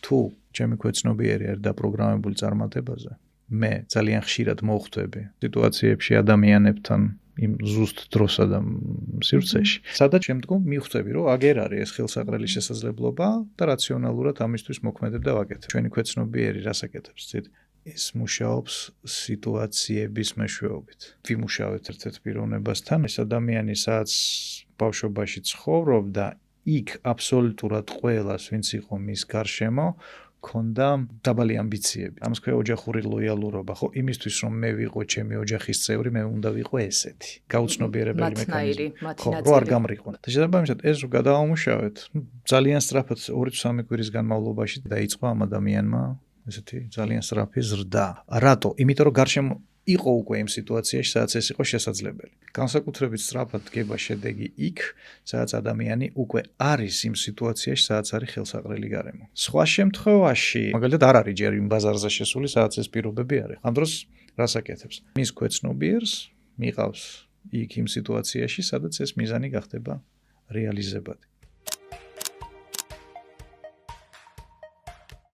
თუ ჩემი ქვეცნობიერი არის დაპროგრამებული წარმატებაზე, მე ძალიან ხშირად მოხვდები სიტუაციებში ადამიანებთან იმ ზუსტ დროსა და სივრცეში, სადაც შემდგომ მივხვდები, რომ აგერ არის ეს ხელსაყრელი შესაძლებლობა და რაციონალურად ამისთვის მოქმედებ და ვაკეთებ. ჩვენი ქვეცნობიერი რას აკეთებს, ცით? ის მუშაობს სიტუაციების მეშვეობით. ვიმუშავეთ ერთ-ერთ პიროვნებასთან, ეს ადამიანი სადაც ბავშვობაში ცხოვრობდა, იქ აბსოლუტურად ყველას, ვინც იყო მის გარშემო, ქონდა დაბალი ამბიციები. ამას ქვია ოჯახური ლოიალურობა, ხო, იმისთვის რომ მე ვიყო ჩემი ოჯახის წევრი, მე უნდა ვიყო ესეთი. გაუცნობიერებელი მექანიზმი. ხო, რო არ გამრიყვან. და შესაბამისად ეს რო გადავამუშავეთ, ძალიან სწრაფად 2-3 კვირის განმავლობაში დაიწყო ამ ადამიანმა ესეთი ძალიან სწრაფი ზრდა. რატო? იმიტომ რომ გარშემო იყო უკვე იმ სიტუაციაში, სადაც ეს იყო შესაძლებელი. განსაკუთრებით სწრაფად დგება შედეგი იქ, სადაც ადამიანი უკვე არის იმ სიტუაციაში, სადაც არის ხელსაყრელი გარემო. სხვა შემთხვევაში, მაგალითად არ არის ჯერ იმ ბაზარზე შესული, სადაც ეს პირობები არის. ამ დროს რას აკეთებს? მის ქვეცნობიერს მიყავს იქ იმ სიტუაციაში, სადაც ეს მიზანი გახდება რეალიზებადი.